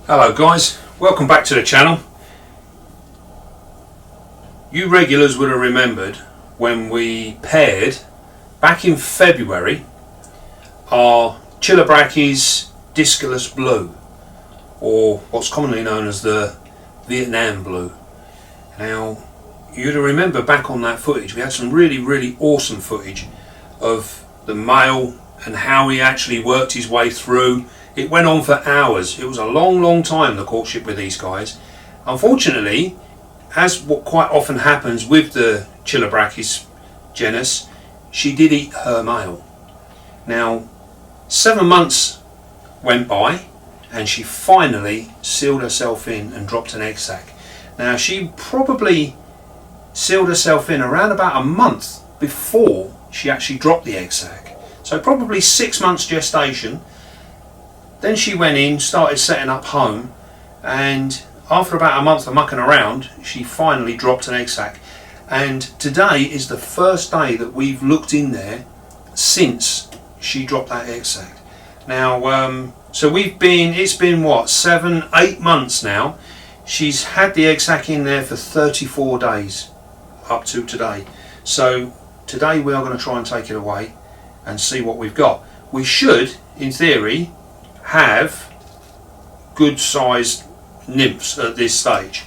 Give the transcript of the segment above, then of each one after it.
Hello guys, welcome back to the channel. You regulars would have remembered when we paired back in February our Chilobrachys discolus blue, or what's commonly known as the Vietnam blue. Now you'd have remembered back on that footage we had some really awesome footage of the male and how he actually worked his way through. It went on for hours. It was a long time, the courtship with these guys. Unfortunately, as what quite often happens with the Chilobrachys genus, she did eat her male. Now 7 months went by and she finally sealed herself in and dropped an egg sac. Now she probably sealed herself in around about a month before she actually dropped the egg sac, so probably 6 months gestation. Then she went in, started setting up home, and after about a month of mucking around she finally dropped an egg sac. And today is the first day that we've looked in there since she dropped that egg sac. Now so it's been what, 7-8 months now. She's had the egg sac in there for 34 days up to today. So today we are going to try and take it away and see what we've got. We should, in theory, have good sized nymphs at this stage.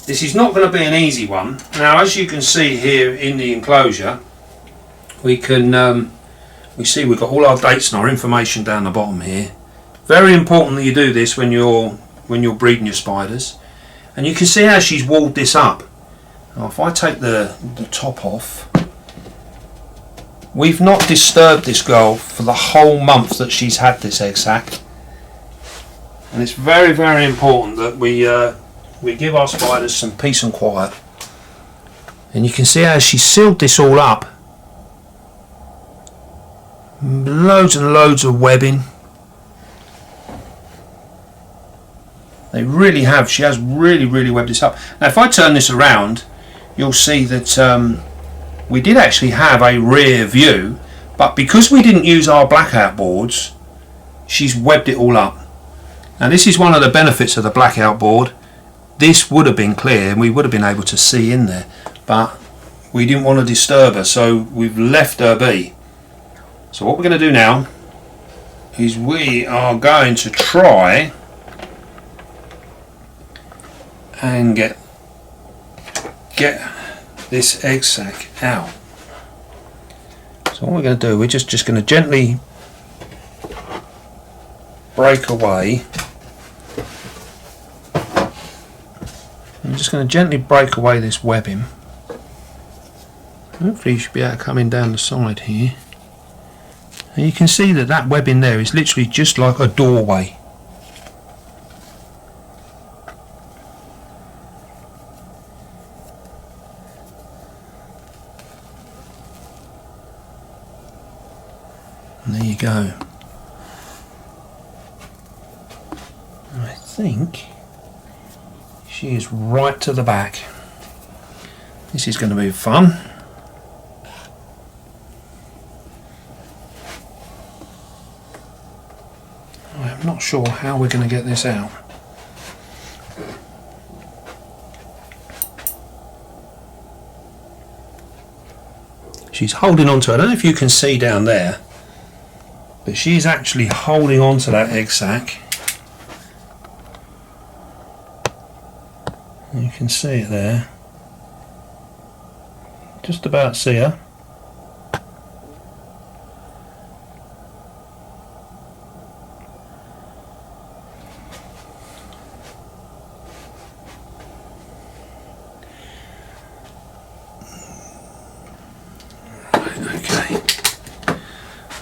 This is not going to be an easy one. Now as you can see here in the enclosure, we see we've got all our dates and our information down the bottom here. Very important that you do this when you're breeding your spiders. And you can see how she's walled this up. Now if I take the top off, we've not disturbed this girl for the whole month that she's had this egg sac, and it's very important that we give our spiders some peace and quiet. And you can see how she sealed this all up. Loads and loads of webbing. They really have. She has really webbed this up. Now if I turn this around, you'll see that we did actually have a rear view, but because we didn't use our blackout boards, she's webbed it all up. Now this is one of the benefits of the blackout board. This would have been clear and we would have been able to see in there, but we didn't want to disturb her, so we've left her be. So what we're going to do now is we are going to try and get this egg sac out. So what we're going to do, we're just going to gently break away. I'm just going to gently break away this webbing. Hopefully you should be able to come in down the side here. And you can see that that webbing there is literally just like a doorway. And there you go. I think she is right to the back. This is going to be fun. I'm not sure how we're going to get this out. She's holding on to it. I don't know if you can see down there, but she's actually holding on to that egg sac. You can see it there. Just about see her.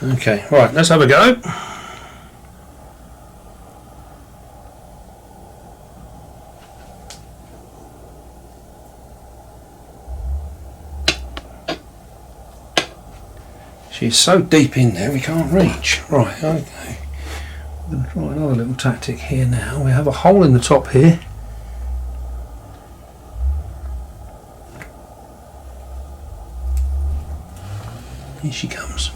Okay, right, let's have a go. She's so deep in there we can't reach. Right, okay. I'm going to try another little tactic here now. We have a hole in the top here. Here she comes.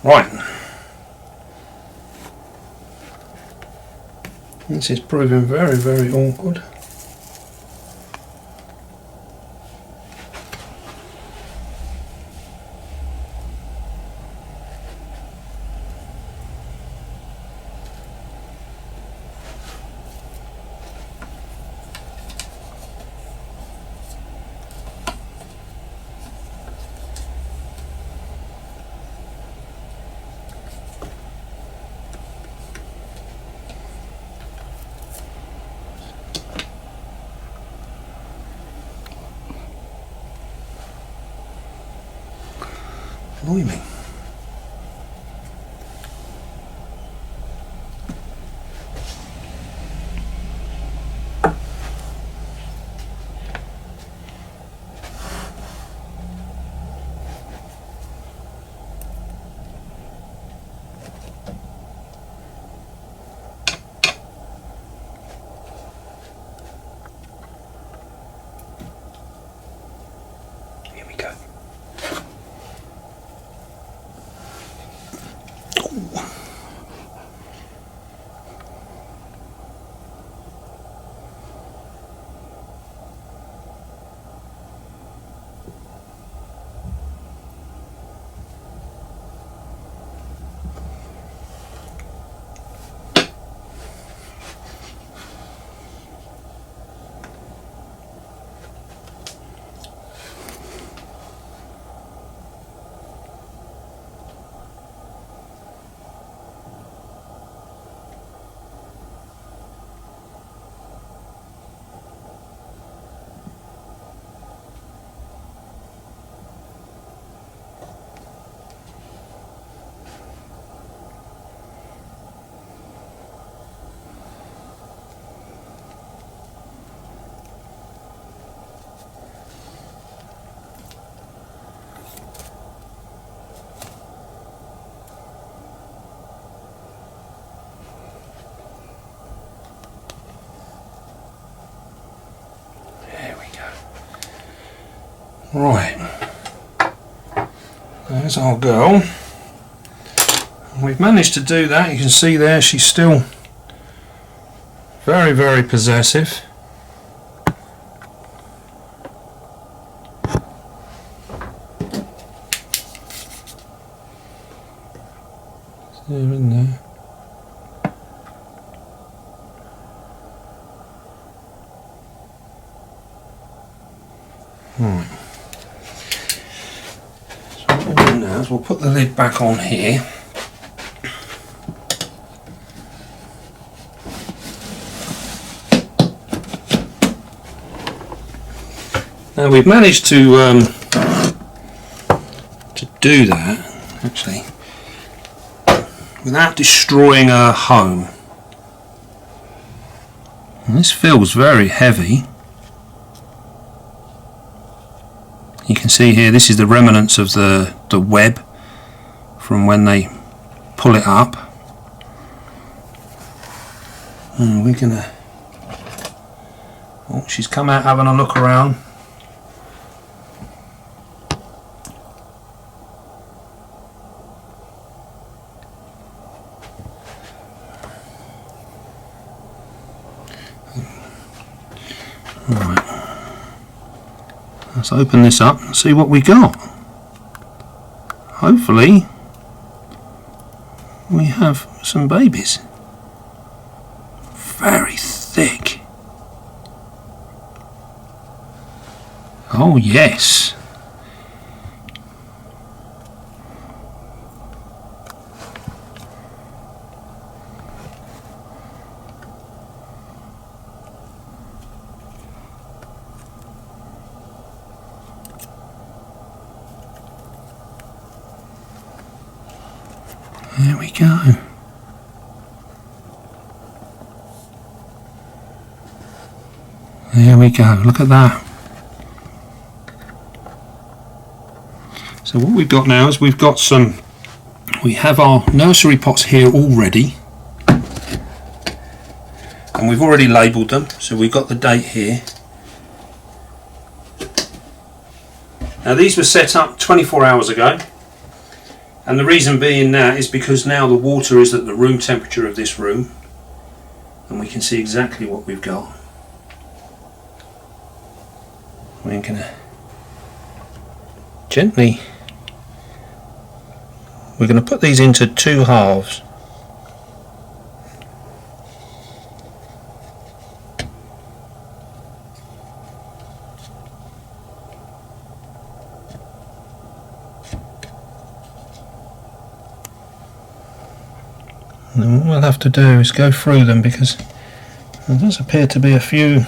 Right. This is proving very, very awkward. Blimey. Here we go. Right, there's our girl. We've managed to do that. You can see there she's still very, very possessive. There, in there. Right. So what we'll do now is we'll put the lid back on here. Now we've managed to do that actually without destroying her home. And this feels very heavy. You can see here this is the remnants of the web from when they pull it up. And we're gonna, oh, she's come out having a look around. Right. Let's open this up and see what we got. Hopefully we have some babies. Very thick. Oh yes. There we go. There we go, look at that. So what we've got now is we have our nursery pots here already. And we've already labelled them, so we've got the date here. Now these were set up 24 hours ago. And the reason being that is because now the water is at the room temperature of this room, and we can see exactly what we've got. We're going to gently, we're going to put these into two halves. And what we'll have to do is go through them, because there does appear to be a few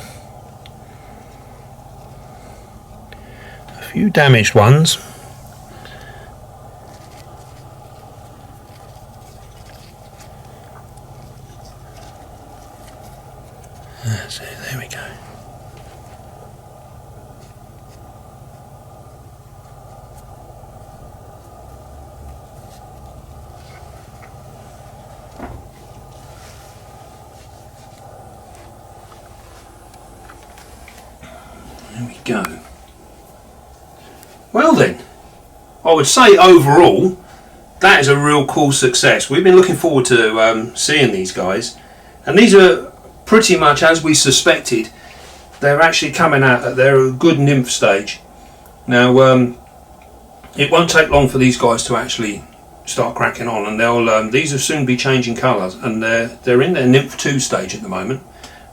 damaged ones. So there we go. There we go. Well then, I would say overall that is a real cool success. We've been looking forward to seeing these guys, and these are pretty much as we suspected. They're actually coming out at their good nymph stage. Now it won't take long for these guys to actually start cracking on, and they'll these will soon be changing colours, and they're in their nymph 2 stage at the moment,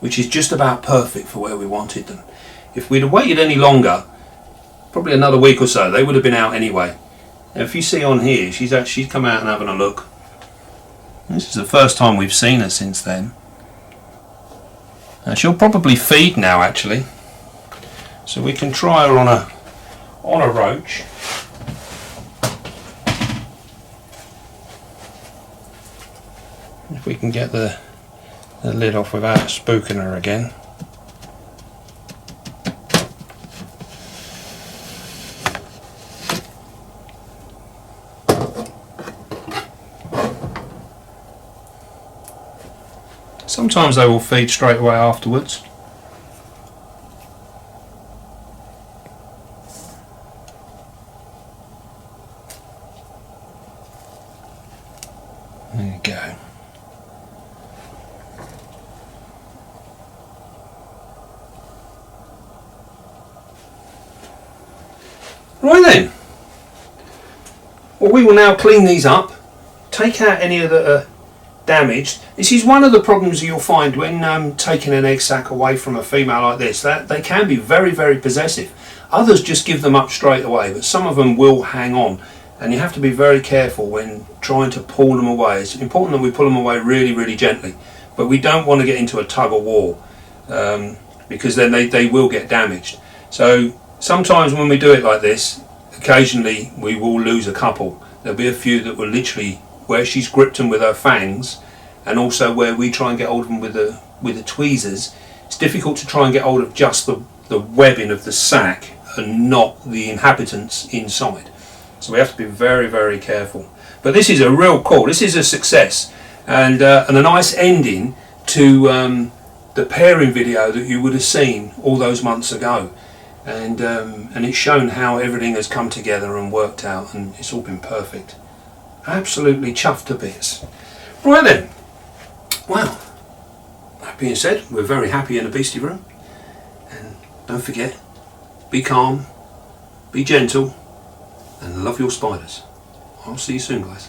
which is just about perfect for where we wanted them. If we'd have waited any longer, probably another week or so, they would have been out anyway. Now, if you see on here, she's come out and having a look. This is the first time we've seen her since then. She'll probably feed now, actually, so we can try her on a roach. If we can get the lid off without spooking her again. Sometimes they will feed straight away afterwards. There you go. Right then. Well, we will now clean these up, take out any of the damaged. This is one of the problems you'll find when taking an egg sac away from a female like this, that they can be very, very possessive. Others just give them up straight away, but some of them will hang on, and you have to be very careful when trying to pull them away. It's important that we pull them away really, really gently, but we don't want to get into a tug of war, because then they will get damaged. So sometimes when we do it like this, occasionally we will lose a couple. There'll be a few that will literally, where she's gripped them with her fangs, and also where we try and get hold of them with the tweezers, it's difficult to try and get hold of just the webbing of the sac and not the inhabitants inside. So we have to be very, very careful. But this is a real cool, this is a success, and a nice ending to the pairing video that you would have seen all those months ago. And it's shown how everything has come together and worked out, and it's all been perfect. Absolutely chuffed to bits. Right then, well, that being said, we're very happy in the Beastie Room, and don't forget, be calm, be gentle, and love your spiders. I'll see you soon, guys.